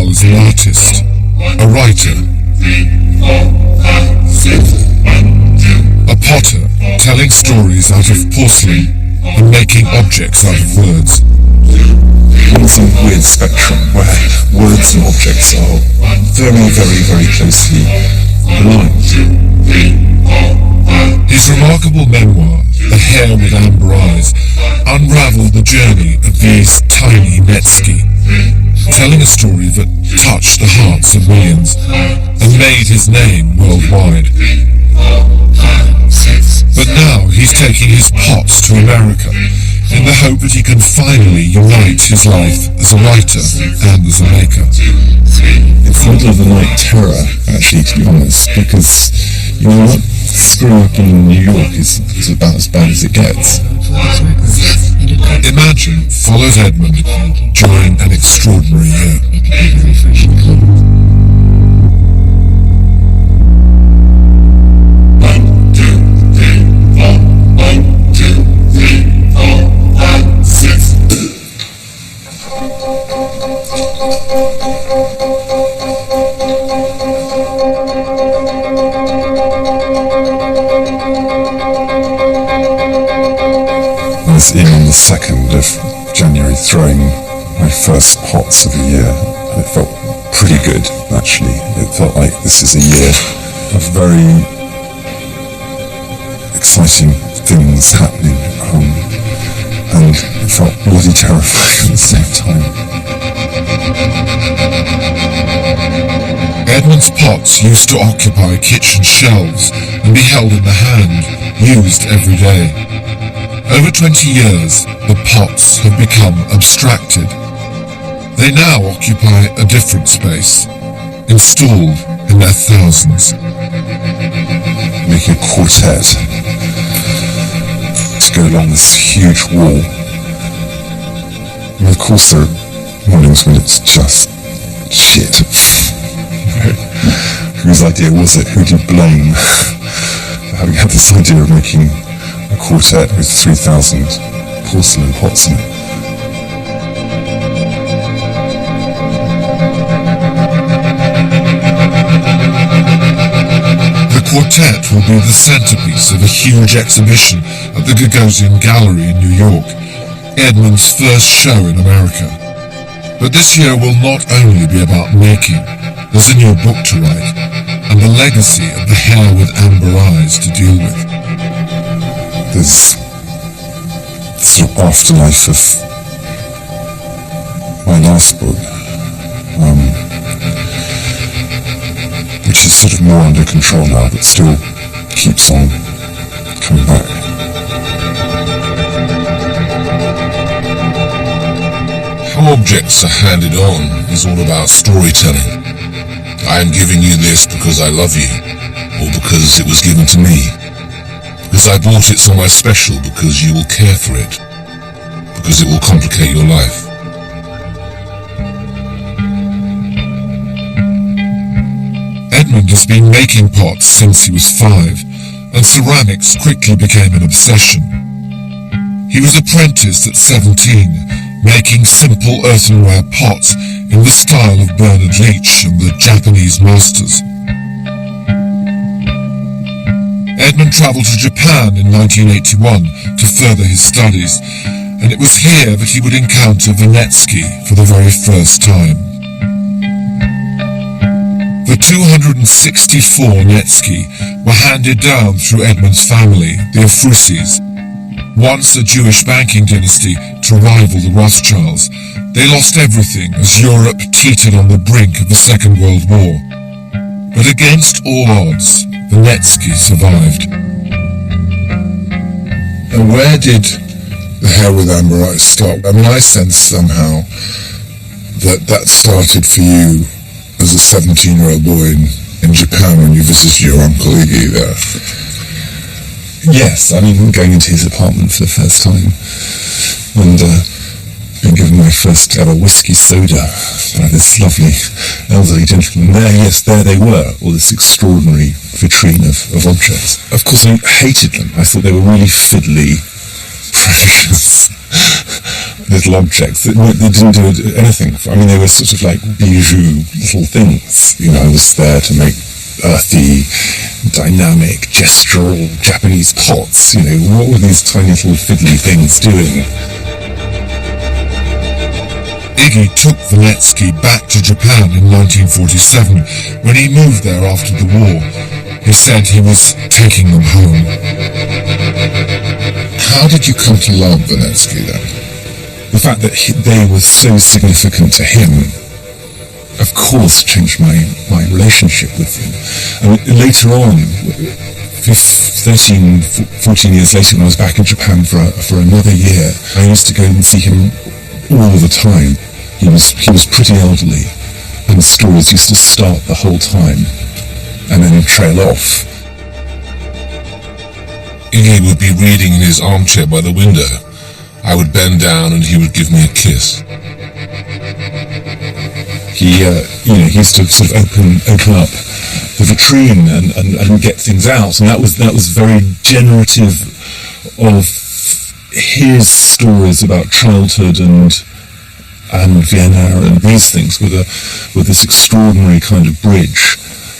Waal is an artist, a writer, a potter telling stories out of porcelain and making objects out of words. It's a weird spectrum where words and objects are very, very, very closely aligned. His remarkable memoir, The Hare with Amber Eyes, unravelled the journey of these tiny Netski, telling a story that touched the hearts of millions and made his name worldwide. But now he's taking his pots to America in the hope that he can finally unite his life as a writer and as a maker. It's a little of a night terror, actually, to be honest, because, you know what, screwing up in New York is about as bad as it gets. Imagine follows Edmund during an extraordinary year. I was in on the 2nd of January throwing my first pots of the year, and it felt pretty good, actually. It felt like this is a year of very exciting things happening, and it felt bloody terrifying at the same time. Edmund's pots used to occupy kitchen shelves and be held in the hand, used every day. Over 20 years, the pots have become abstracted. They now occupy a different space, installed in their thousands. Making a quartet to go along this huge wall. And of course there are mornings when it's just shit. Whose idea was it? Who do you blame for having had this idea of making a quartet with 3,000 porcelain pots in it? The quartet will be the centerpiece of a huge exhibition at the Gagosian Gallery in New York, Edmund's first show in America. But this year will not only be about making. There's a new book to write, and the legacy of the Hare with Amber Eyes to deal with. There's the sort of afterlife of my last book, which is sort of more under control now, but still keeps on coming back. How objects are handed on is all about storytelling. I am giving you this because I love you, or because it was given to me. Because I bought it somewhere special, because you will care for it, because it will complicate your life. Edmund has been making pots since he was 5, and ceramics quickly became an obsession. He was apprenticed at 17, making simple earthenware pots in the style of Bernard Leach and the Japanese masters. Edmund travelled to Japan in 1981 to further his studies, and it was here that he would encounter the Netski for the very first time. The 264 Netski were handed down through Edmund's family, the Ephrussis. Once a Jewish banking dynasty to rival the Rothschilds, they lost everything as Europe teetered on the brink of the Second World War. But against all odds, the Netski survived. And where did the Hare with Amber Eyes start? I mean, I sense somehow that started for you as a 17-year-old boy in Japan when you visited your Uncle Iggy there. Yes, I mean, going into his apartment for the first time and being given my first ever whiskey soda by this lovely elderly gentleman. There they were, all this extraordinary vitrine of objects. Of course, I hated them. I thought they were really fiddly, precious. little objects that didn't do anything. I mean, they were sort of like bijou little things. You know, I was there to make earthy, dynamic, gestural Japanese pots. You know, what were these tiny little fiddly things doing? Iggy took Vanetsky back to Japan in 1947 when he moved there after the war. He said he was taking them home. How did you come to love Vanetsky then? The fact that they were so significant to him, of course, changed my relationship with them. I mean, later on, 13, 14 years later, when I was back in Japan for another year, I used to go and see him all the time. He was pretty elderly, and the stories used to start the whole time and then trail off. Iggy would be reading in his armchair by the window. I would bend down and he would give me a kiss. He used to sort of open up the vitrine and get things out, and that was very generative of his stories about childhood and Vienna and these things, with this extraordinary kind of bridge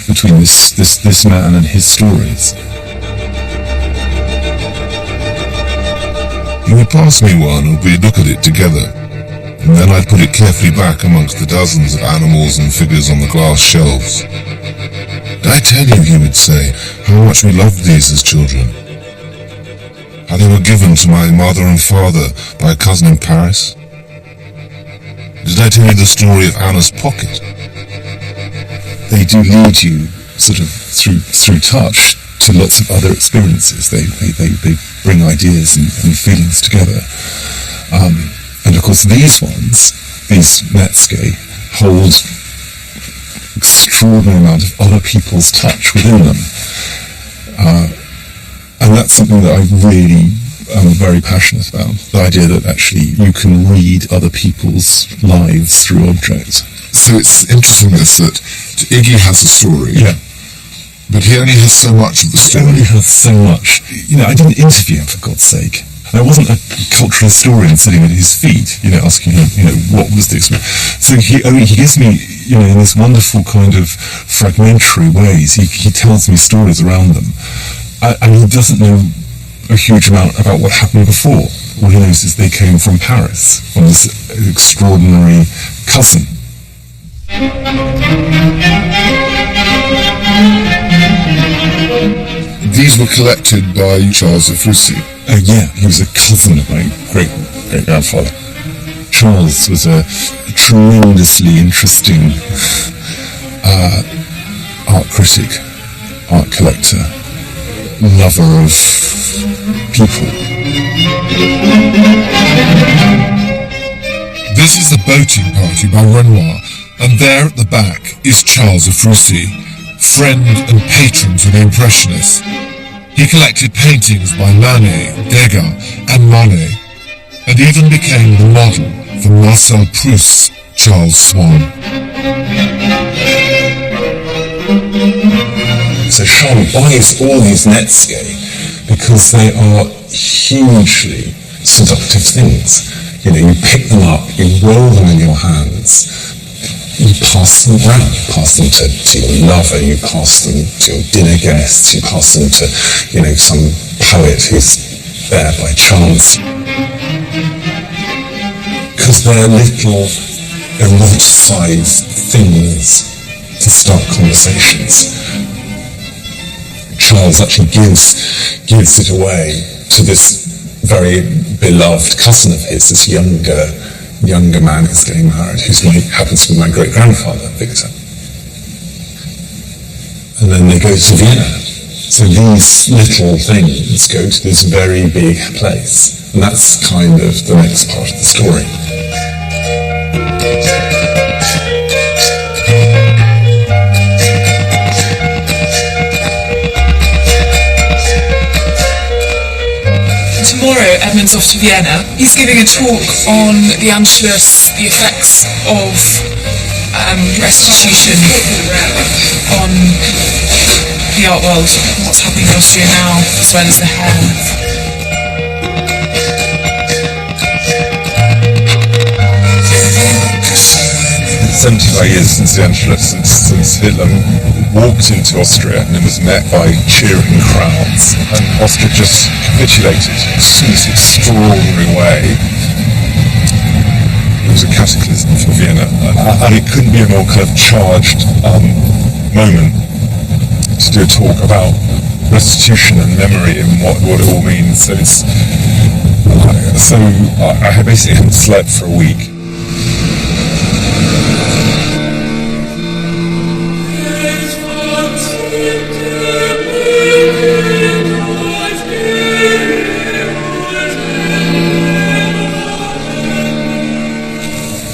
between this man and his stories. He would pass me one and we'd look at it together, and then I'd put it carefully back amongst the dozens of animals and figures on the glass shelves. Did I tell you, he would say, how much we loved these as children? How they were given to my mother and father by a cousin in Paris? Did I tell you the story of Anna's pocket? They do lead you sort of through touch to lots of other experiences. They bring ideas and feelings together. And of course these Netsuke, hold extraordinary amount of other people's touch within them. And that's something that I really am very passionate about. The idea that actually you can read other people's lives through objects. So it's interesting this, that Iggy has a story. Yeah. But he only has so much of the story. He only has so much. You know, I didn't interview him, for God's sake. I wasn't a cultural historian sitting at his feet, you know, asking him, you know, what was the experience. So he gives me, you know, in this wonderful kind of fragmentary ways, he tells me stories around them. And he doesn't know a huge amount about what happened before. All he knows is they came from Paris, from this extraordinary cousin. These were collected by Charles of Russy. Yeah, he was a cousin of my great-grandfather. Charles was a tremendously interesting art critic, art collector, lover of people. This is the boating party by Renoir, and there at the back is Charles of Russy, friend and patron to the Impressionists. He collected paintings by Manet, Degas and Monet, and even became the model for Marcel Proust's Charles Swann. So Charles buys all these Netsuke because they are hugely seductive things. You know, you pick them up, you roll them in your hands, you pass them around, you pass them to your lover, you pass them to your dinner guests, you pass them to, you know, some poet who's there by chance. Because they're little eroticized things to start conversations. Charles actually gives it away to this very beloved cousin of his, this younger man who's getting married, happens to be my great-grandfather, Victor. And then they go to Vienna. So these little things go to this very big place. And that's kind of the next part of the story. Tomorrow, Edmund's off to Vienna. He's giving a talk on the Anschluss, the effects of restitution on the art world, what's happening in Austria now, as well as the hair. 75 years since the Anschluss, since Hitler walked into Austria and was met by cheering crowds, and Austria just capitulated in this extraordinary way. It was a cataclysm for Vienna, and it couldn't be a more kind of charged moment to do a talk about restitution and memory and what it all means. So I basically hadn't slept for a week.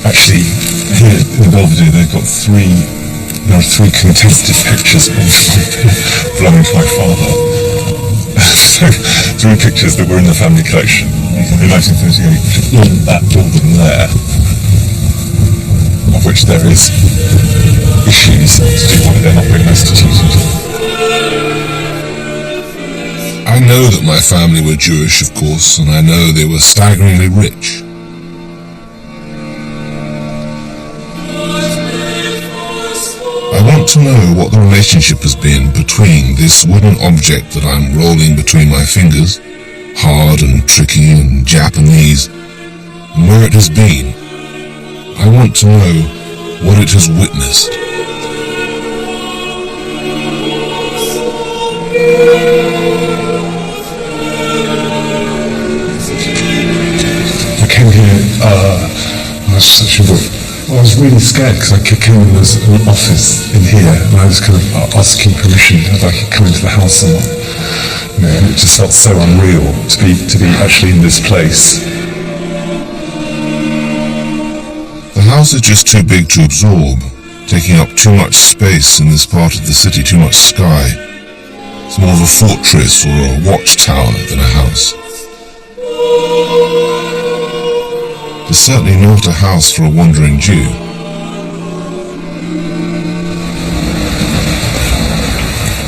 Actually, here in the Belvedere, there are three contested pictures belonging to my father. So, three pictures that were in the family collection in 1938, in that building there, of which there is issues to do why they're not being restituted. I know that my family were Jewish, of course, and I know they were staggeringly rich. I want to know what the relationship has been between this wooden object that I'm rolling between my fingers, hard and tricky and Japanese, and where it has been. I want to know what it has witnessed. I came here, I was really scared because I came in, there was an office in here, and I was kind of asking permission if I could come into the house or not. And it just felt so unreal to be actually in this place. The house is just too big to absorb, taking up too much space in this part of the city, too much sky. It's more of a fortress or a watchtower than a house. It's certainly not a house for a wandering Jew.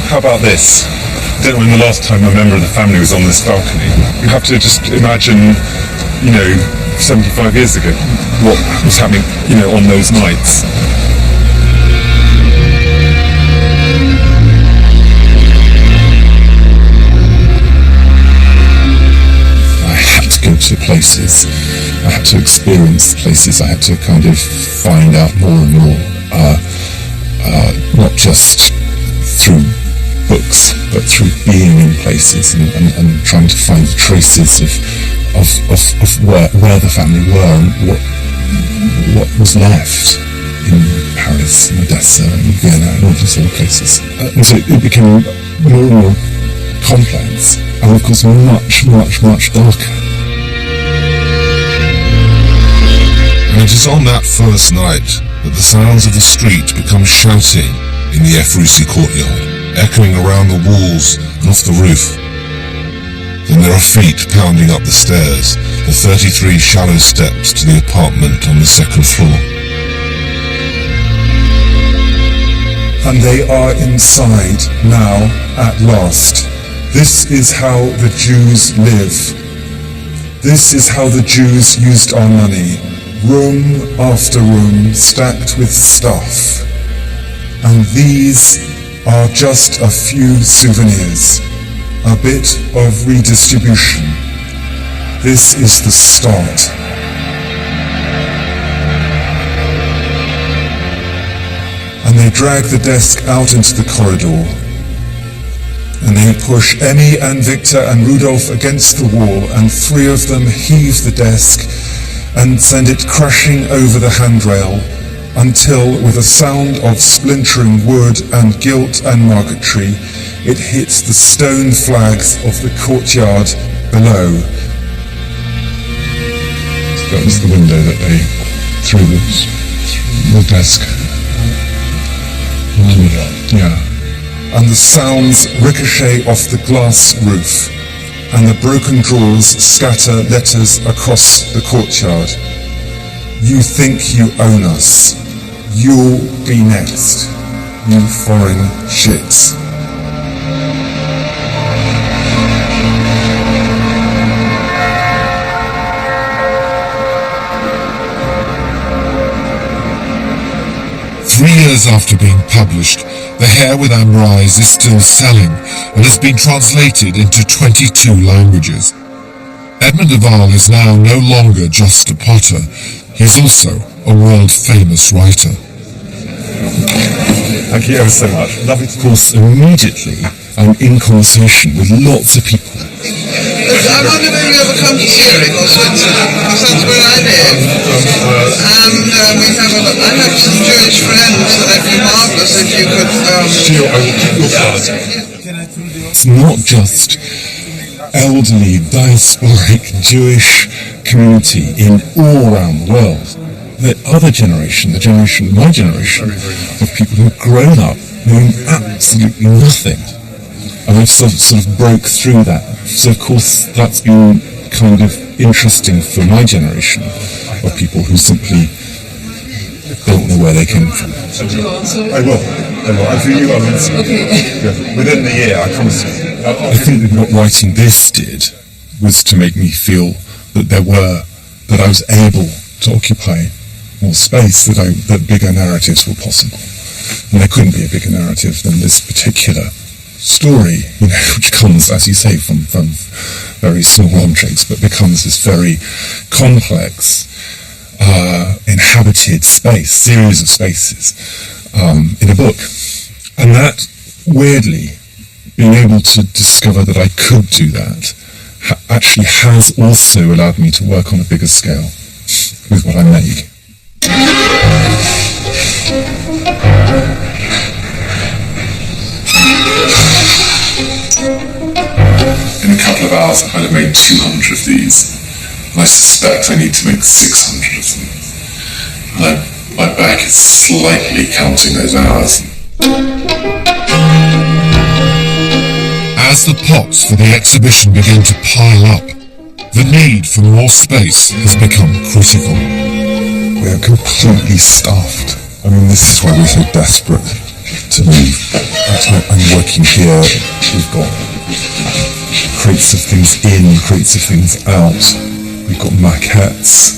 How about this? I don't know when the last time a member of the family was on this balcony. You have to just imagine, 75 years ago, what was happening, on those nights. I had to go to places. I had to experience places. I had to kind of find out more and more, not just through books, but through being in places and trying to find the traces of where the family were and what was left in Paris and Odessa and Vienna and all these other places. And so it became more and more complex, and of course much, much, much darker. And it is on that first night that the sounds of the street become shouting in the Efrusi courtyard, echoing around the walls and off the roof. Then there are feet pounding up the stairs, the 33 shallow steps to the apartment on the second floor. And they are inside now at last. This is how the Jews live. This is how the Jews used our money. Room after room stacked with stuff. And these are just a few souvenirs, a bit of redistribution. This is the start. And they drag the desk out into the corridor. And they push Emmy and Victor and Rudolph against the wall, and three of them heave the desk and send it crashing over the handrail until, with a sound of splintering wood and gilt and marquetry, it hits the stone flags of the courtyard below. That was the window that they threw the desk. Yeah. And the sounds ricochet off the glass roof, and the broken drawers scatter letters across the courtyard. You think you own us. You'll be next, you foreign shits. years after being published, The Hare with Amber Eyes is still selling and has been translated into 22 languages. Edmund of Waal is now no longer just a potter, he is also a world-famous writer. Thank you ever so much. Lovely. Of course, immediately I'm in conversation with lots of people. I wonder if you ever come to Zurich or Switzerland, because that's where I live. And I have some Jewish friends that would be marvellous if you could... It's not just elderly, diasporic Jewish community in all around the world. The other generation, my generation, of people who've grown up knowing absolutely nothing. And I've sort of broke through that. So of course that's been kind of interesting for my generation of people who simply don't know where they came from. I will. I'll do you on Instagram. Within the year, I promise you. I think that what writing this did was to make me feel that that I was able to occupy more space, that bigger narratives were possible. And there couldn't be a bigger narrative than this particular story, which comes, as you say, from very small objects, but becomes this very complex, inhabited series of spaces in a book. And that, weirdly, being able to discover that I could do that actually has also allowed me to work on a bigger scale with what I make. In a couple of hours I'd have made 200 of these, and I suspect I need to make 600 of them. And my back is slightly counting those hours. As the pots for the exhibition begin to pile up, the need for more space has become critical. We are completely stuffed. I mean, this is why we're so desperate to move. I'm working here. We've got crates of things in, crates of things out. We've got maquettes,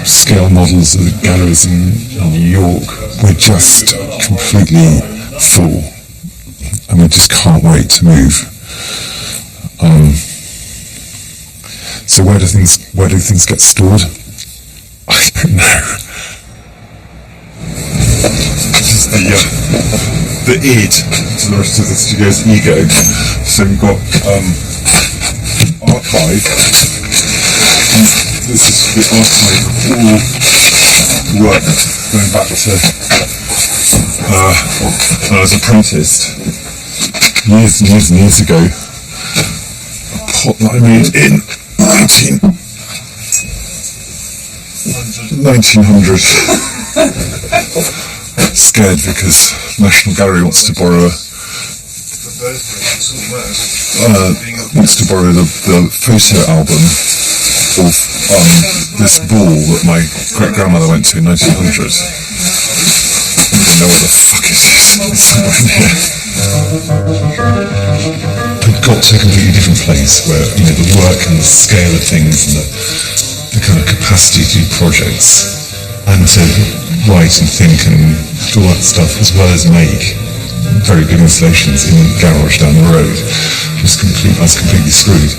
scale models of the galleries in New York. We're just completely full, and we just can't wait to move. So where do things get stored? I don't know. Just the id to the rest of the studio's ego. So we've got archive. This is the archive of all work going back to when I was apprenticed years and years and years ago. A pot that I made in 1900. Scared because National Gallery wants to borrow the photo album of this ball that my great grandmother went to in 1900. I don't know what the fuck it is. It's somewhere in here. I've got to a completely different place where the work and the scale of things and the kind of capacity to do projects and to write and think and do all that stuff as well as make very big installations in a garage down the road. I was completely screwed.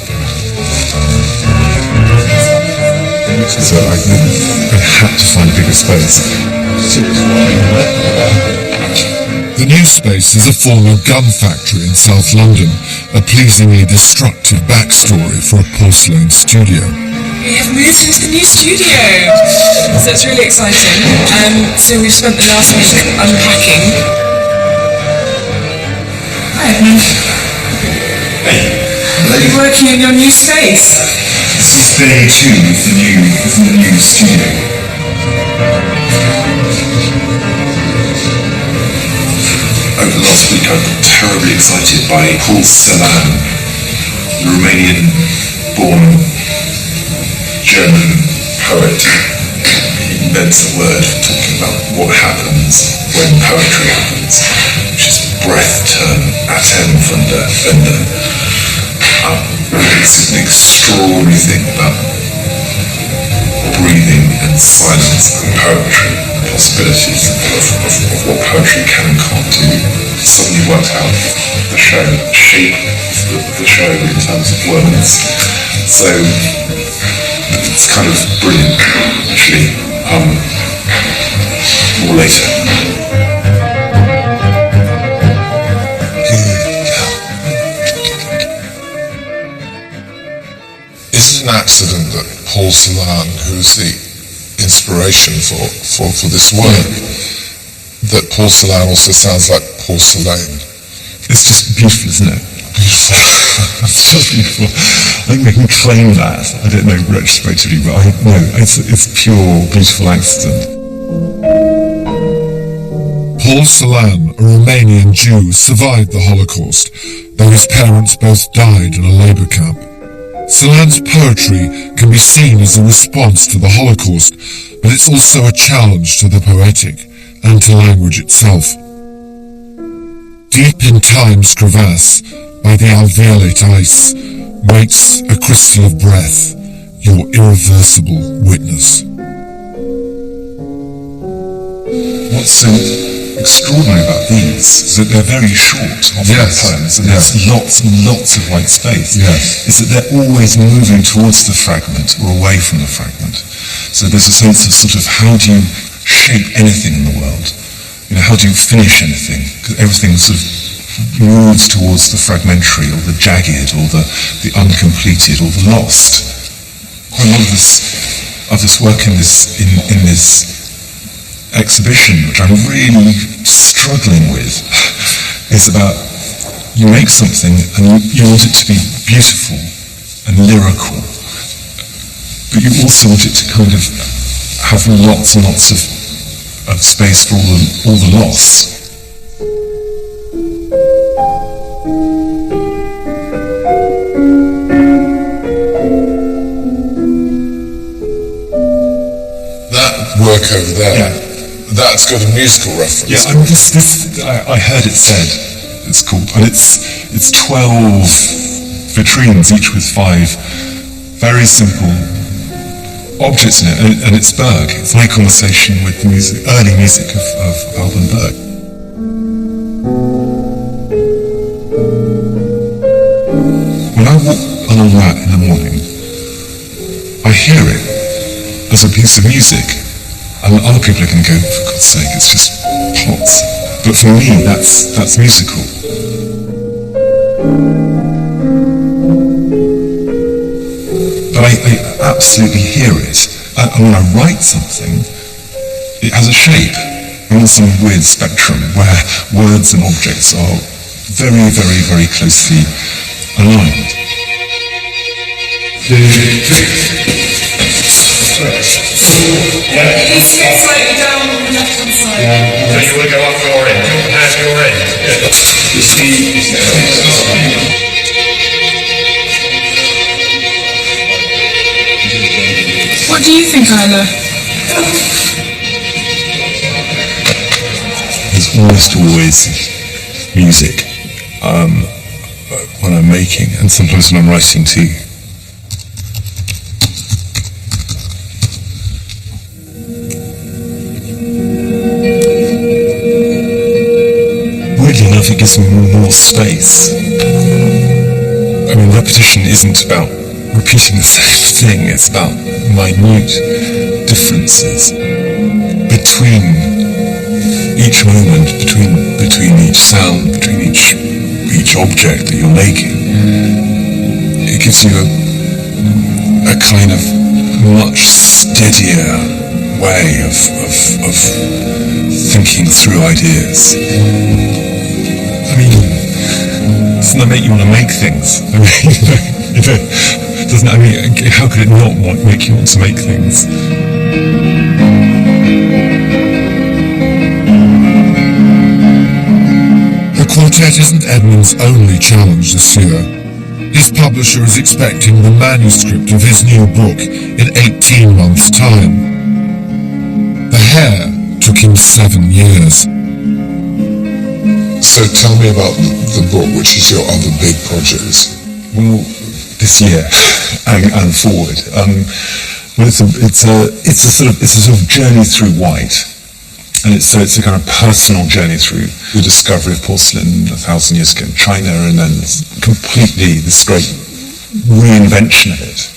So I had to find a bigger space. The new space is a former gun factory in South London, a pleasingly destructive backstory for a porcelain studio. We have moved into the new studio, so it's really exciting. So we've spent the last week unpacking. Hi Edmund. Are you working in your new space? This is day 2 of the new studio. Over the last week I got terribly excited by Paul Celan, the Romanian-born German poet. He invents a word talking about what happens when poetry happens, which is breath-turn, Atemwunder. It's an extraordinary thing about breathing and silence and poetry. possibilities of what poetry can and can't do. Suddenly worked out the shape of the show in terms of words. So it's kind of brilliant, actually. More later. Is it an accident that Paul Celan, who's the inspiration for this work, that Paul Celan also sounds like Paul Celan? It's just beautiful, isn't it? Beautiful. It's just beautiful. I think we can claim that. I don't know retrospectively, but I know it's pure, beautiful accident. Paul Celan, a Romanian Jew, survived the Holocaust, though his parents both died in a labour camp. Celan's poetry can be seen as a response to the Holocaust, but it's also a challenge to the poetic and to language itself. Deep in time's crevasse, by the alveolate ice, waits a crystal of breath, your irreversible witness. What's so extraordinary about these is that they're very short, often poems, and there's lots and lots of white space. Is that they're always moving towards the fragment or away from the fragment. So there's a sense of sort of how do you shape anything in the world? You know, how do you finish anything? Because everything sort of moves towards the fragmentary or the jagged or the uncompleted or the lost. Quite a lot of this work in this exhibition, which I'm really struggling with, is about you make something and you want it to be beautiful and lyrical, but you also want it to kind of have lots and lots of space for all the loss. That work over there, that's got a musical reference. Yeah, I mean, I heard it said, it's called, and it's 12 vitrines, each with 5 very simple objects in it, and it's Berg. It's my conversation with the early music of Alban Berg. When I walk along that in the morning, I hear it as a piece of music. And other people are going to go, for God's sake, it's just plots. But for me, that's musical. But I absolutely hear it. And when I write something, it has a shape. I'm on some weird spectrum where words and objects are very, very, very closely aligned. Please go slightly down on the left-hand side. So you want to go up your end, hand your end. You see, what do you think, Isla? There's almost always music when I'm making, and sometimes when I'm writing too. Weirdly enough, it gives me more space. I mean, repetition isn't about repeating the same thing, it's about minute differences between each moment, between each sound, between each object that you're making. It gives you a kind of much steadier way of thinking through ideas. I mean, doesn't that make you want to make things? I mean, doesn't it? I mean, how could it not make you want to make things? The quartet isn't Edmund's only challenge this year. His publisher is expecting the manuscript of his new book in 18 months' time. The Hair took him 7 years. So tell me about the book, which is your other big project. Well, this year and forward. Well, it's a sort of journey through white. And it's a kind of personal journey through the discovery of porcelain 1,000 years ago in China, and then completely this great reinvention of it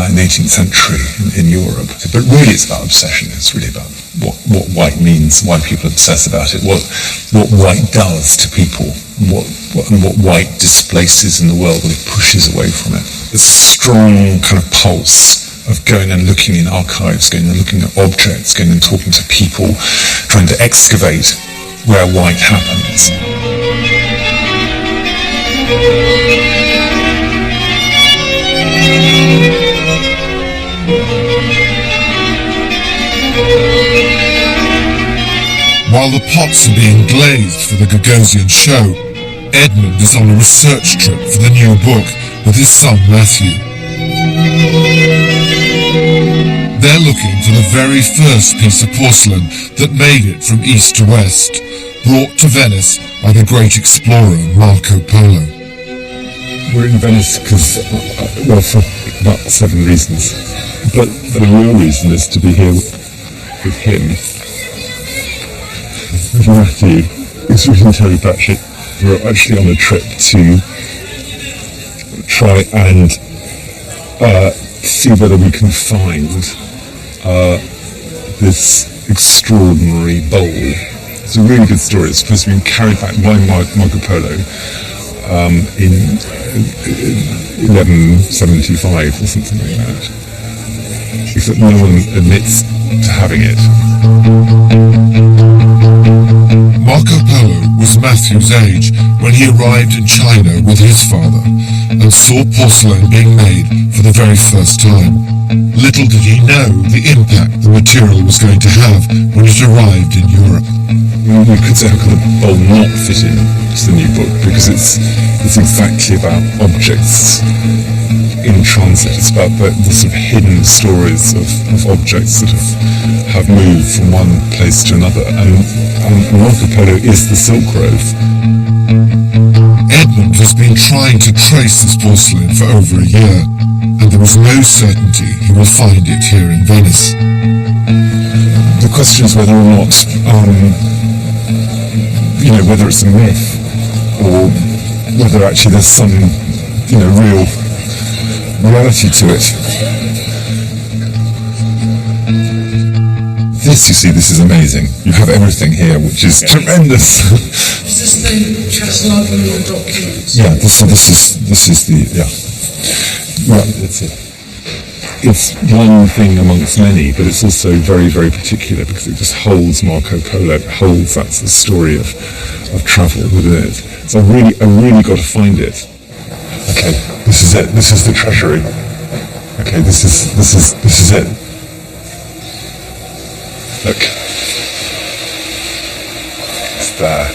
in the 18th century in Europe. But really it's about obsession. It's really about what white means, why people obsess about it, what white does to people, what white displaces in the world, what it pushes away from it. A strong kind of pulse of going and looking in archives, going and looking at objects, going and talking to people, trying to excavate where white happens. While the pots are being glazed for the Gagosian show, Edmund is on a research trip for the new book with his son Matthew. They're looking for the very first piece of porcelain that made it from east to west, brought to Venice by the great explorer Marco Polo. We're in Venice because, well, for about 7 reasons. But the real reason is to be here with him. With Matthew. It's really entirely batshit. We're actually on a trip to try and see whether we can find this extraordinary bowl. It's a really good story. It's supposed to have been carried back by Marco Polo in 1175 or something like that. Except no one admits to having it. Marco Polo was Matthew's age when he arrived in China with his father and saw porcelain being made for the very first time. Little did he know the impact the material was going to have when it arrived in Europe. We could say how could the bowl not fit in to the new book, because it's exactly about objects in transit. It's about the sort of hidden stories of objects that have moved from one place to another, and Marco Polo is the Silk Road. Edmund has been trying to trace this porcelain for over a year, and there is no certainty he will find it here in Venice. The question is whether or not, whether it's a myth, or whether actually there's some, real reality to it. This, you see, this is amazing. You have everything here, which is tremendous. Is this the Czechoslovakian documents? Yeah, this is the, yeah. Well, it's one thing amongst many, but it's also very, very particular because it just holds Marco Polo, it holds that's the story of travel within it. So I really got to find it. Okay, this is it. This is the treasury. Okay, this is it. Look, it's there.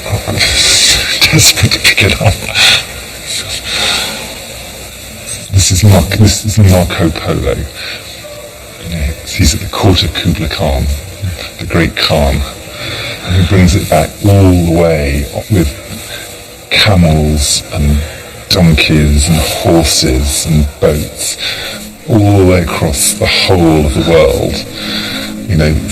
Oh, I'm desperate to pick it up. This is Marco Polo. He's at the court of Kublai Khan, the great Khan, and he brings it back all the way with camels and donkeys and horses and boats, all the way across the whole of the world,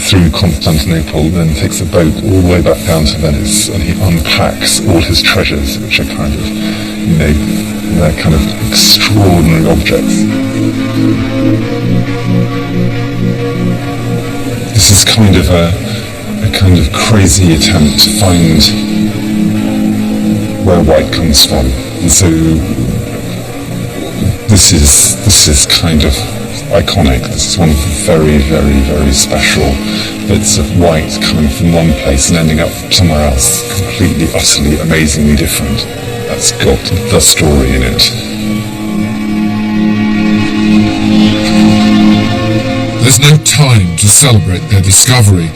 through Constantinople, then takes a boat all the way back down to Venice, and he unpacks all his treasures, which are kind of, they're kind of extraordinary objects. This is kind of a kind of crazy attempt to find where white comes from, and so this is kind of iconic. This is one of the very, very, very special bits of white coming from one place and ending up somewhere else, completely, utterly, amazingly different. That's got the story in it. There's no time to celebrate their discovery.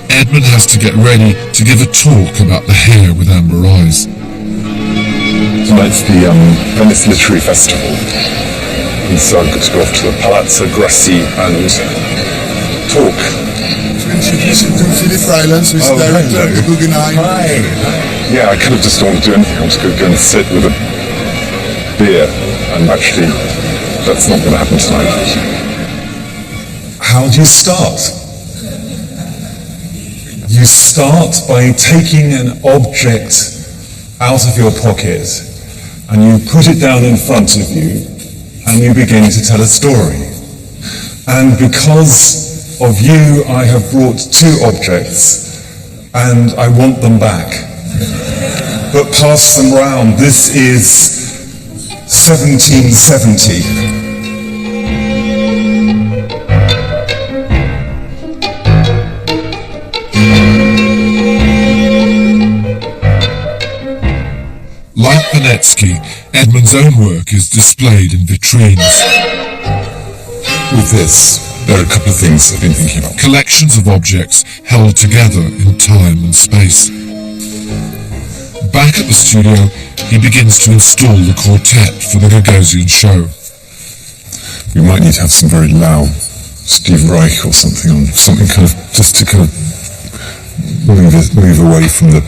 Edmund has to get ready to give a talk about the hair with amber eyes. Tonight's the Venice Literary Festival. And so I've got to go off to the Palazzo Grassi and talk. Introducing to Philip Rylands, who's director of the Guggenheim. Hi. Yeah, I kind of just don't want to do anything. I'm just going to go and sit with a beer, and actually, that's not going to happen tonight. how do you start? You start by taking an object out of your pocket and you put it down in front of you and you begin to tell a story. And because of you, I have brought two objects and I want them back. But pass them round. This is 1770. Like Panetsky, Edmund's own work is displayed in vitrines. With this, there are a couple of things I've been thinking about. Collections of objects held together in time and space. Back at the studio, he begins to install the quartet for the Gagosian show. We might need to have some very loud Steve Reich or something on, something kind of, just to kind of move away from the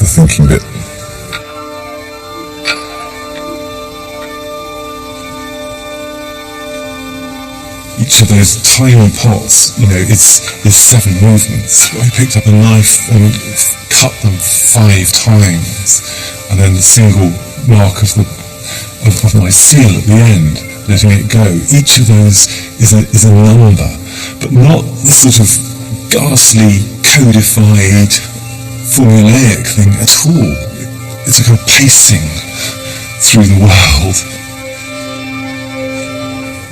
thinking bit. Each of those tiny pots, it's 7 movements. I picked up a knife and cut them 5 times, and then the single mark of my seal at the end, letting it go. Each of those is a number, but not the sort of ghastly, codified, formulaic thing at all. It's a kind of pacing through the world.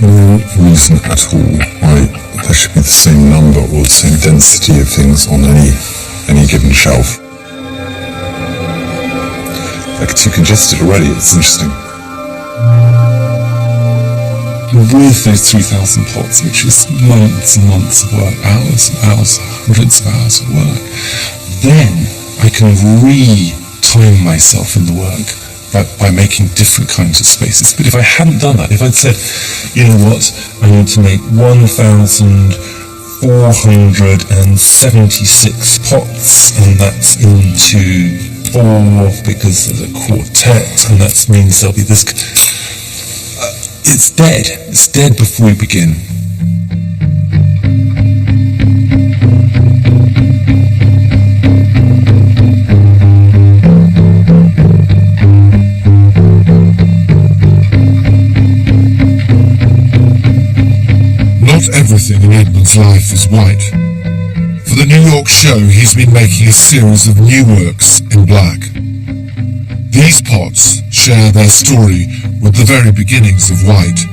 No reason at all why there should be the same number or the same density of things on any given shelf. Like too congested already, it's interesting. With those 3,000 pots, which is months and months of work, hours and hours, hundreds of hours of work, then I can re-time myself in the work by making different kinds of spaces. But if I hadn't done that, if I'd said, you know what, I need to make 1,476 pots, and that's into 4 because there's a quartet, and that means there'll be this. It's dead. It's dead before we begin. Not everything in Edmund's life is white. For the New York show, he's been making a series of new works in black. These pots share their story with the very beginnings of white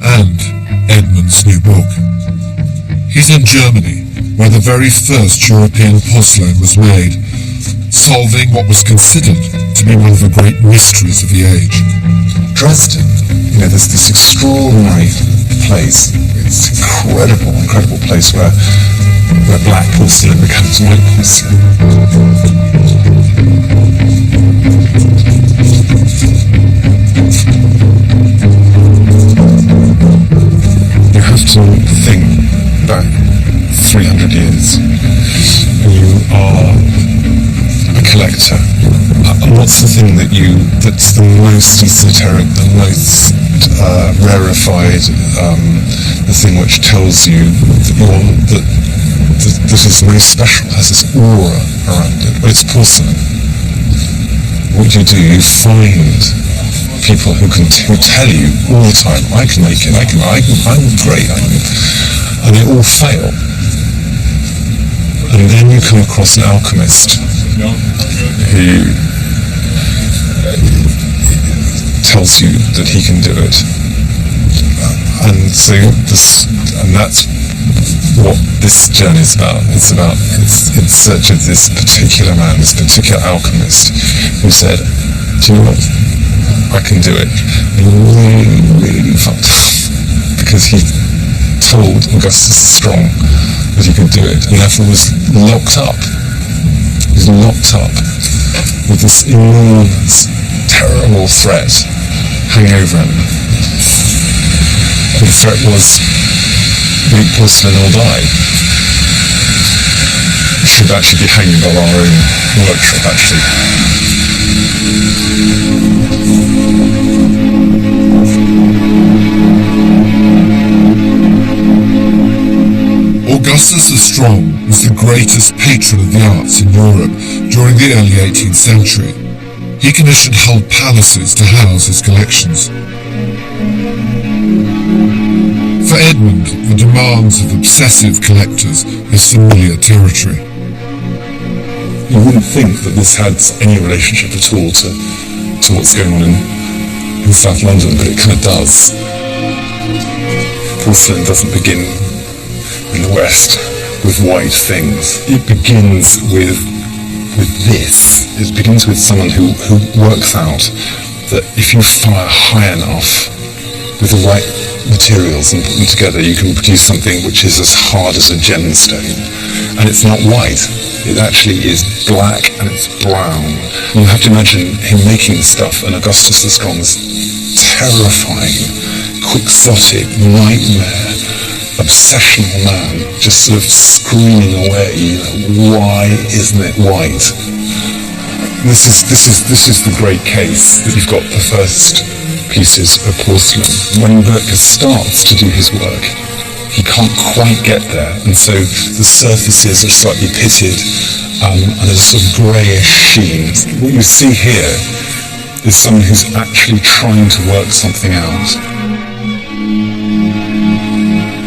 and Edmund's new book. He's in Germany, where the very first European porcelain was made, solving what was considered to be one of the great mysteries of the age. Dresden, there's this extraordinary place. It's incredible place where black porcelain becomes white porcelain. You have to think back 300 years. You are a collector. What's the thing that's the most esoteric, the most rarefied, the thing which tells you that is most special, has this aura around it? Well, it's porcelain. What do? You find people who tell you all the time, I can make it, I'm great, and they all fail. And then you come across an alchemist who tells you that he can do it, and that's what this journey is about. It's in search of this particular man, this particular alchemist, who said, "Do you know what? I can do it." And he really, really fucked up because he told Augustus the Strong that he could do it, and therefore was locked up. He was locked up with this enormous, terrible threat hanging over him. And the threat was, make porcelain or die. We should actually be hanging by our own workshop, actually. Augustus the Strong was the greatest patron of the arts in Europe during the early 18th century. He commissioned whole palaces to house his collections. For Edmund, the demands of obsessive collectors is familiar territory. You wouldn't think that this had any relationship at all to what's going on in South London, but it kind of does. Porcelain doesn't begin in the West with white things. It begins with this. It begins with someone who works out that if you fire high enough with the right materials and put them together, you can produce something which is as hard as a gemstone. And it's not white. It actually is black and it's brown. You have to imagine him making stuff, and Augustus the Strong's terrifying, quixotic, nightmare, obsessional man, just sort of screaming away, why isn't it white? This is the great case that you've got the first pieces of porcelain. When Burke starts to do his work, he can't quite get there, and so the surfaces are slightly pitted, and there's a sort of greyish sheen. What you see here is someone who's actually trying to work something out.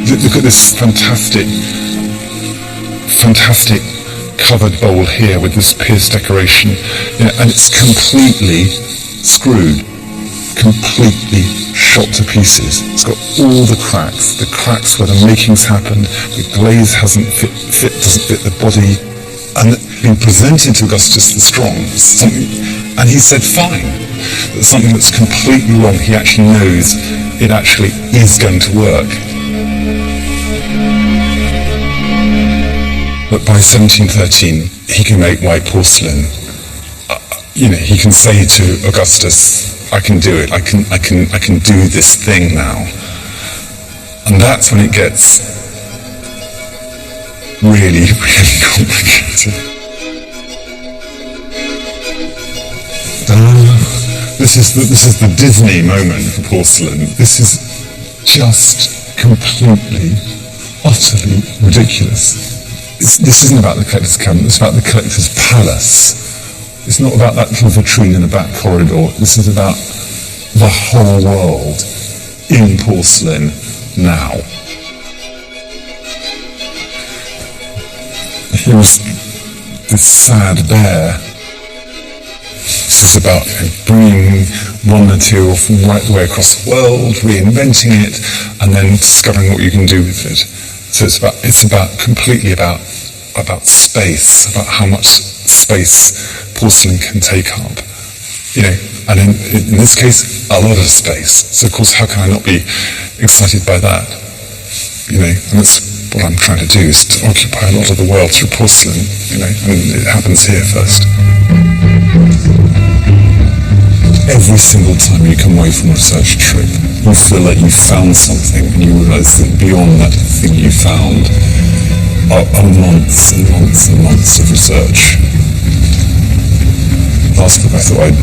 Look at this fantastic covered bowl here with this pierced decoration, and it's completely screwed, completely shot to pieces. It's got all the cracks where the makings happened, the glaze doesn't fit the body, and being presented to Augustus the Strong, and he said fine. That's something that's completely wrong. He actually knows it actually is going to work. But by 1713, he can make white porcelain. He can say to Augustus, I can do it. I can do this thing now. And that's when it gets really, really complicated. This is the Disney moment for porcelain. This is just completely, utterly ridiculous. This isn't about the collector's cabinet, it's about the collector's palace. It's not about that little vitrine in the back corridor. This is about the whole world in porcelain now. Here was this sad bear. This is about bringing one material from right the way across the world, reinventing it, and then discovering what you can do with it. So it's completely about space, about how much space porcelain can take up, and in this case, a lot of space. So of course, how can I not be excited by that? And that's what I'm trying to do, is to occupy a lot of the world through porcelain, and it happens here first. Every single time you come away from a research trip, you feel like you've found something, and you realise that beyond that thing you found are months and months and months of research. Last book I thought I'd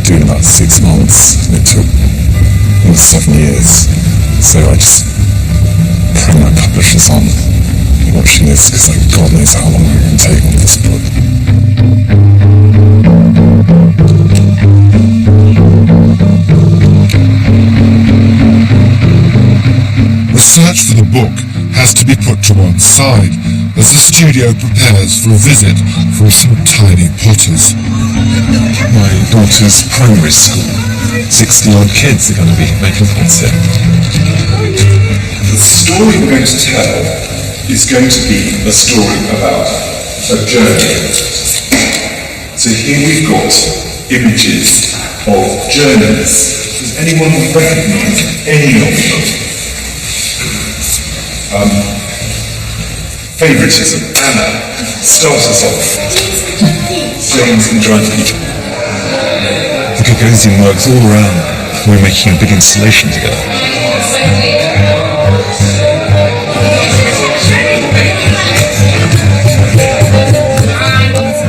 do in about 6 months, and it took almost 7 years. So I just pray my publishers on watching this, because God knows how long I'm going to take on this book. Research for the book has to be put to one side as the studio prepares for a visit from some tiny potters. My daughter's primary school, 60-odd kids are going to be making pots here. The story we're going to tell is going to be a story about a journey. So here we've got images of journeys. Does anyone recognise any of them? Favouritism. Anna, start us off. James and Giant Peter. The Gagosian works all around. We're making a big installation together.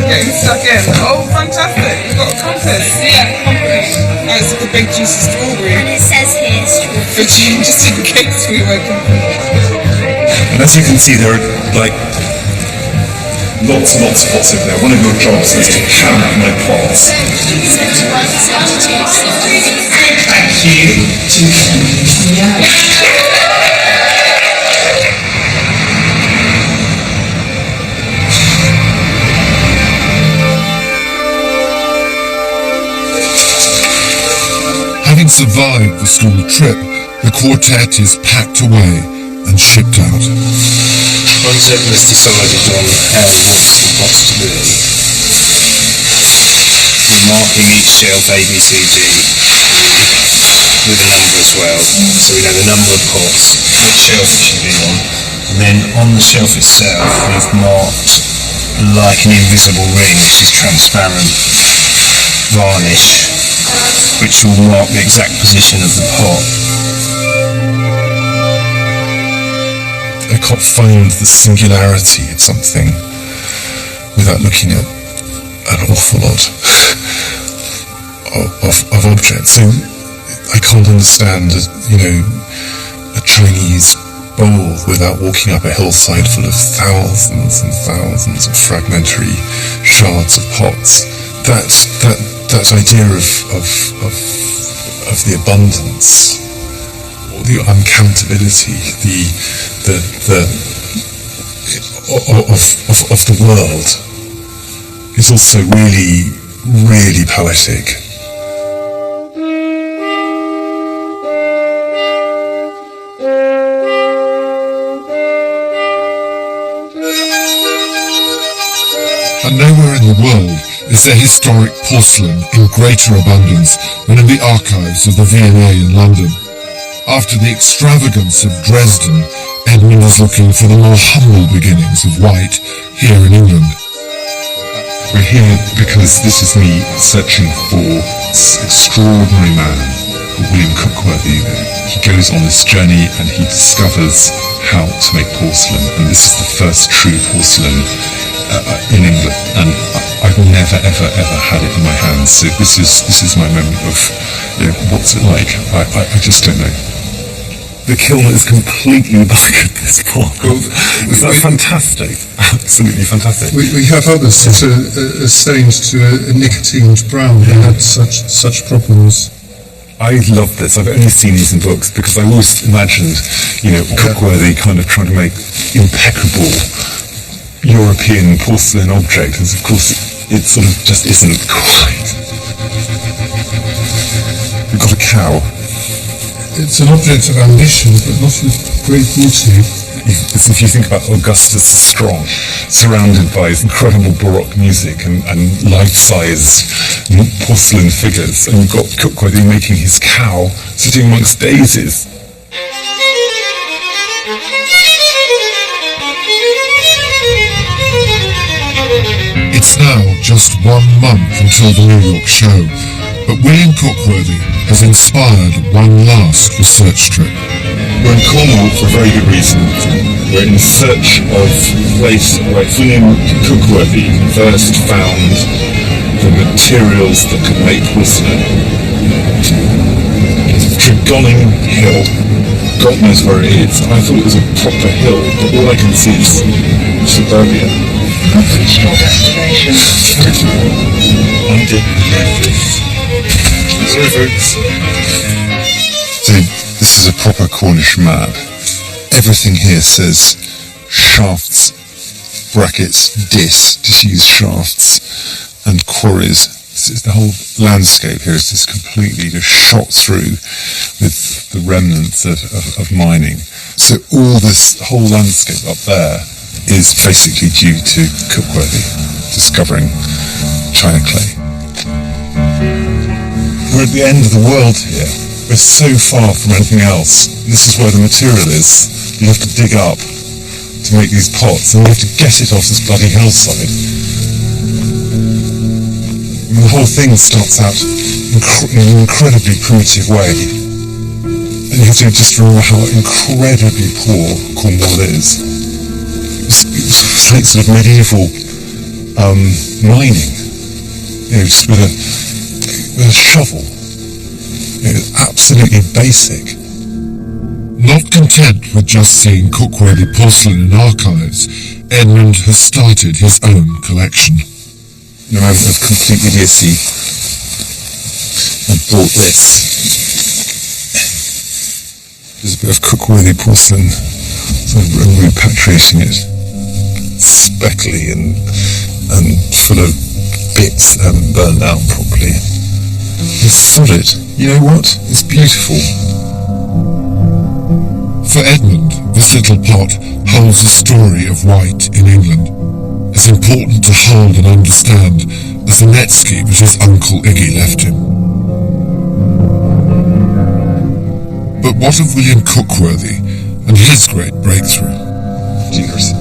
Getting stuck in. Oh, fantastic. You've got a compass. Yeah, compass. Oh, it's like a big juicy strawberry. And it says here strawberry. Just in case we were confused. And as you can see, there are like lots and lots of pots over there. One of your jobs is to count my pots. Thank you. Having survived the school trip, the quartet is packed away and shipped out. Once it was decided on how we wanted the pots to be, we're marking each shelf A, B, C, D with a number as well. So we know the number of pots, which shelf it should be on. And then on the shelf itself, we've marked like an invisible ring, which is transparent varnish, which will mark the exact position of the pot. I can't find the singularity of something without looking at an awful lot of objects. So I can't understand, a Chinese bowl without walking up a hillside full of thousands and thousands of fragmentary shards of pots. That idea of the abundance, or the uncountability, of the world is also really, really poetic. And nowhere in the world is there historic porcelain in greater abundance than in the archives of the V&A in London. After the extravagance of Dresden, Edmund is looking for the more humble beginnings of white here in England. We're here because this is me searching for this extraordinary man called William Cookworthy. He goes on this journey and he discovers how to make porcelain, and this is the first true porcelain in England, and I've never ever had it in my hands. So this is my moment of what's it like. I just don't know. The kiln is completely black at this point. Is that fantastic? Absolutely fantastic. We have others that are stained to a nicotined brown. They had such problems. I love this. I've only seen these in books because I always imagined, Cookworthy kind of trying to make impeccable European porcelain object, and of course it sort of just isn't quite. We've got a cow. It's an object of ambition, but not of great beauty. If you think about Augustus the Strong, surrounded by incredible Baroque music and life-size porcelain figures, and you've got Cookworthy making his cow sitting amongst daisies. It's now just 1 month until the New York show, but William Cookworthy has inspired one last research trip. We're in Cornwall for a very good reason. We're in search of a place where William Cookworthy first found the materials that could make porcelain. It's Tregonning Hill. God knows where it is. I thought it was a proper hill, but all I can see is suburbia. Reach your destination. I didn't know this. Sorry folks. So this is a proper Cornish map. Everything here says shafts, brackets, disused shafts, and quarries. The whole landscape here is just completely just shot through with the remnants of mining. So all this whole landscape up there is basically due to Cookworthy discovering china clay. We're at the end of the world here. We're so far from anything else. This is where the material is. You have to dig up to make these pots, and you have to get it off this bloody hillside. I mean, the whole thing starts out in an incredibly primitive way. And you have to just remember how incredibly poor Cornwall is. It's like sort of medieval mining, just with a shovel. Absolutely basic. Not content with just seeing cookworthy porcelain in archives, Edmund has started his own collection. In a moment of complete idiocy, I bought this. There's a bit of cookworthy porcelain, so I'm repatriating it. Speckly and full of bits that haven't burned out properly. It's solid. You know what? It's beautiful. For Edmund, this little pot holds the story of white in England, as important to hold and understand as the Netsky which his uncle Iggy left him. But what of William Cookworthy and his great breakthrough? Cheers.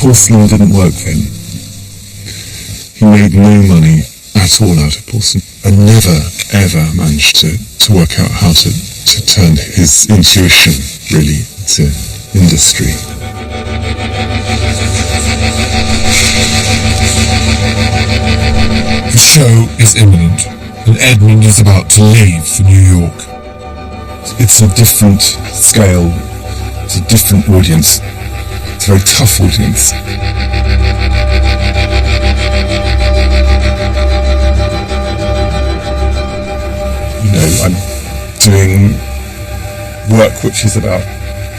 Porcelain didn't work then. He made no money at all out of porcelain and never ever managed to work out how to turn his intuition really to industry. The show is imminent and Edmund is about to leave for New York. It's a different scale, it's a different audience, it's a very tough audience. You know, I'm doing work which is about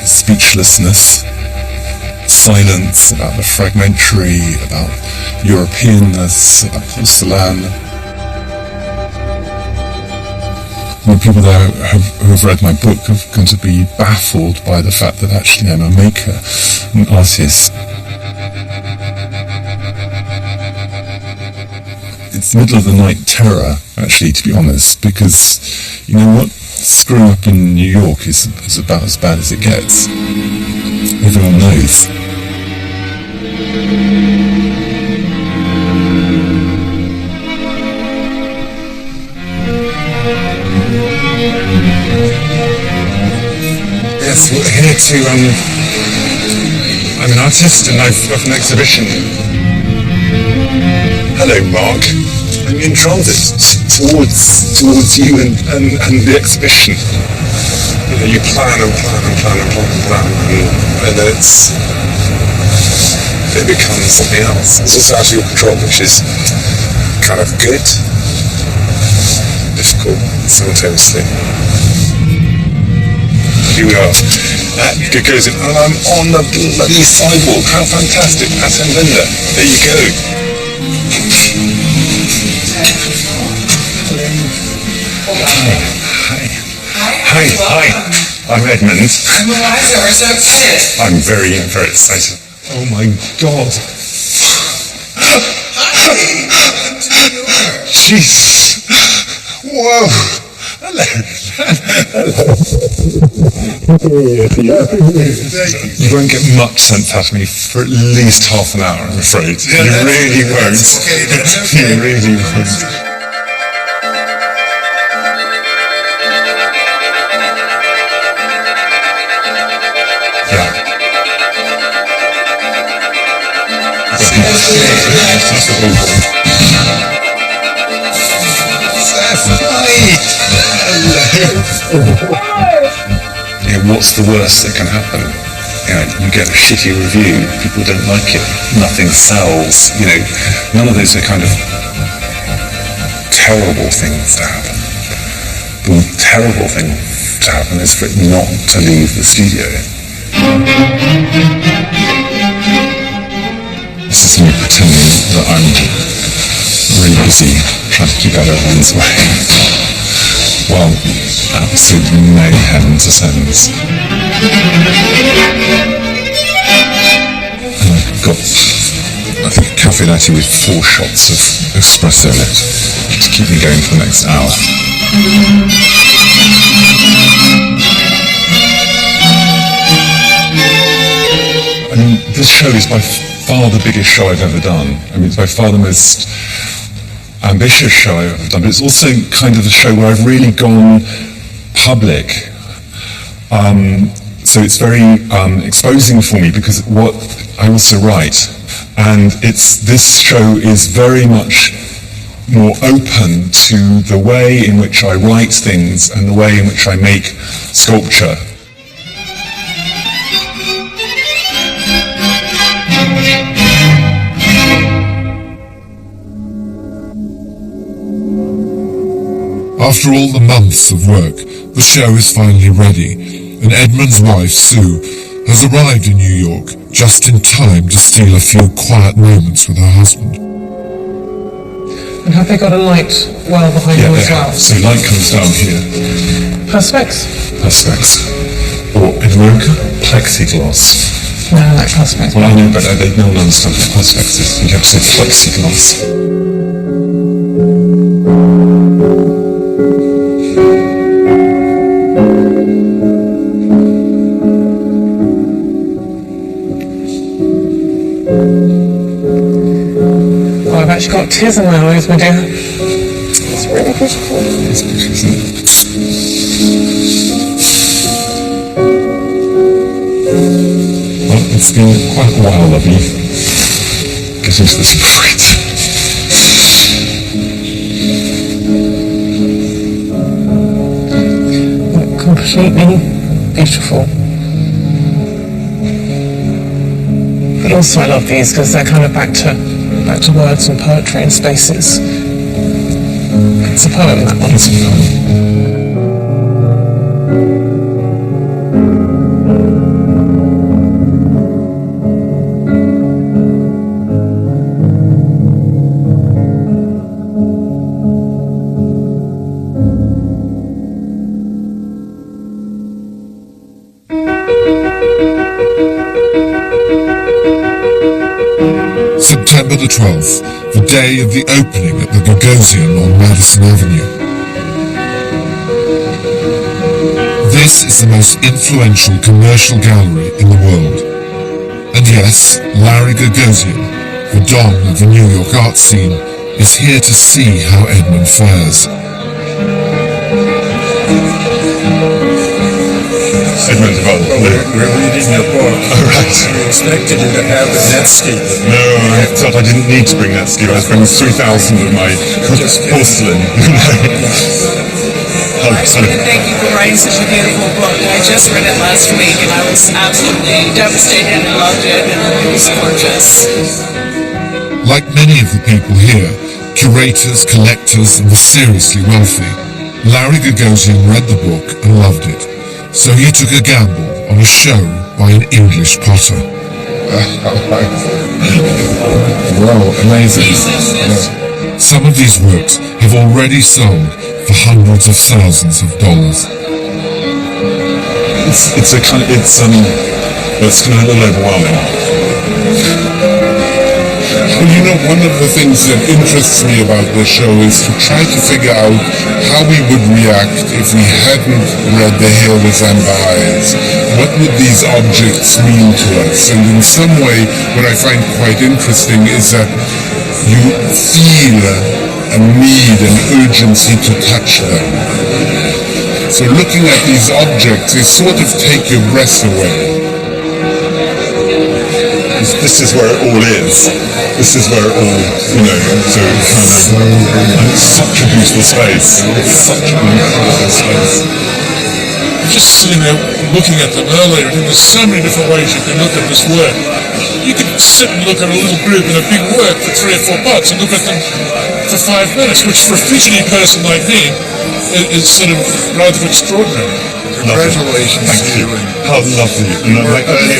speechlessness, silence, about the fragmentary, about Europeanness, about porcelain. When people there who have read my book are going to be baffled by the fact that actually I'm a maker, an artist. It's middle of the night terror, actually, to be honest, because, you know what? Screwing up in New York is about as bad as it gets. Everyone knows. Yes, we're here to, I'm an artist and I've got an exhibition. Hello, Mark. I'm in transit towards you and the exhibition. You know, you plan and then it becomes something else. It's also out of your control, which is kind of good, difficult simultaneously. Here we are at Gagosian, and I'm on the bloody sidewalk. How fantastic! That's Linda. There you go. Hi. I'm Edmund. I'm Eliza. We're so excited. I'm very, very excited. Oh my God. Jesus. Whoa. Hello. You won't get much sense out of me for at least half an hour, I'm afraid. You really won't. You really won't. Yeah, what's the worst that can happen? You know, you get a shitty review, people don't like it, nothing sells, you know, none of those are kind of terrible things to happen. The terrible thing to happen is for it not to leave the studio. This is me pretending that I'm really busy trying to keep out everyone's way. Well, absolute mayhem descends. And I've got, I think, a cafe latte with 4 shots of espresso in it to keep me going for the next hour. I mean, this show is by far the biggest show I've ever done. I mean, it's by far the most ambitious show I've ever done, but it's also kind of the show where I've really gone public. So it's very exposing for me because what I also write, and this show is very much more open to the way in which I write things and the way in which I make sculpture. After all the months of work, the show is finally ready, and Edmund's wife, Sue, has arrived in New York just in time to steal a few quiet moments with her husband. And have they got a light well behind you as well? So light comes down here. Perspex? Perspex. Or in America, plexiglass. No, like Perspex. Well, I know, but no one understands what Perspex is. You have to say plexiglass. I've actually got tears in my eyes, my dear. It's really beautiful. It's beautiful, isn't it? Well, it's been quite a while, lovely. Get into this fight. Completely beautiful. But also I love these because they're kind of back to words and poetry and spaces. It's a poem, that one. It's a poem. September the 12th, the day of the opening at the Gagosian on Madison Avenue. This is the most influential commercial gallery in the world. And yes, Larry Gagosian, the don of the New York art scene, is here to see how Edmund fares. Edmund, we're reading your book. Oh, right. We expected you to have a Netscape. No, I thought I didn't need to bring Netscape. I was bringing 3,000 of my porcelain. Thank you for writing such a beautiful book. I just read it last week and I was absolutely devastated and loved it, and it was gorgeous. Like many of the people here, curators, collectors, and the seriously wealthy, Larry Gagosian read the book and loved it. So he took a gamble on a show by an English potter. Wow, amazing. Some of these works have already sold for hundreds of thousands of dollars. It's kind of a little overwhelming. Well, you know, one of the things that interests me about this show is to try to figure out how we would react if we hadn't read The Hair with Amber Eyes. What would these objects mean to us? And in some way, what I find quite interesting is that you feel a need, an urgency to touch them. So looking at these objects is sort of take your breath away. This is where it all is. This is where it all, so it's such a beautiful space. It's such a beautiful space. Just sitting there looking at them earlier, and there's so many different ways you can look at this work. You could sit and look at a little group in a big work for 3 or 4 bucks and look at them for 5 minutes, which for a fidgety person like me is sort of rather extraordinary. Congratulations to you. How lovely.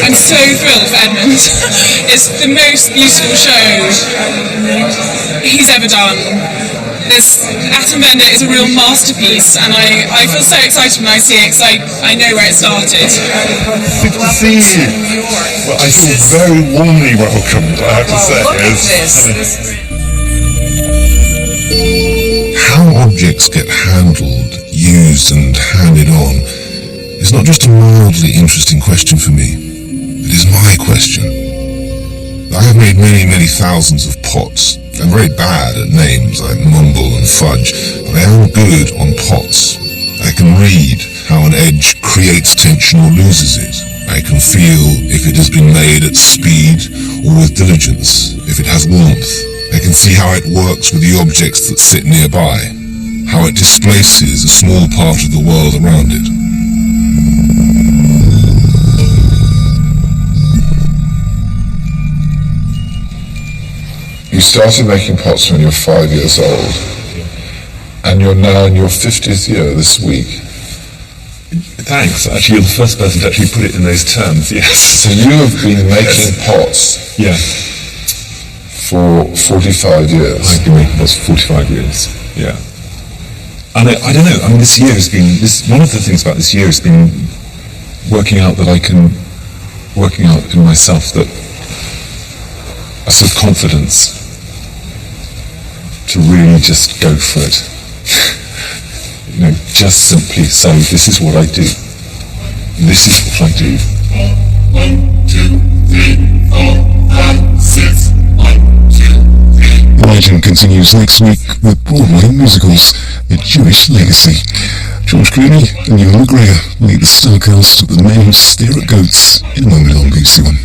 I'm so thrilled for Edmund. It's the most beautiful show he's ever done. Atom Bender is a real masterpiece, and I feel so excited when I see it, because I know where it started. Good to see you. Well, I feel very warmly welcomed, I have to say. Look at this. How objects get handled, used, and handed on is not just a mildly interesting question for me. It is my question. I have made many, many thousands of pots. I'm very bad at names. I mumble and fudge, but I am good on pots. I can read how an edge creates tension or loses it. I can feel if it has been made at speed or with diligence, if it has warmth. I I can see how it works with the objects that sit nearby, how it displaces a small part of the world around it. You started making pots when you were 5 years old, and you're now in your 50th year this week. Thanks. Actually, you're the first person to actually put it in those terms, yes. So you have been making pots for 45 years. I've been making pots for 45 years, yeah. And I don't know, I mean, this year has been, one of the things about this year has been working out in myself that a sort of confidence to really just go for it. Just simply say, this is what I do. This is what I do. 1, 2, 3, 4, 5, 6. 1, 2, 3. Legend continues next week with Broadway musicals, A Jewish Legacy. George Clooney and Ewan McGregor meet the Stokehurst of the men who stare at goats in a moment on BBC One.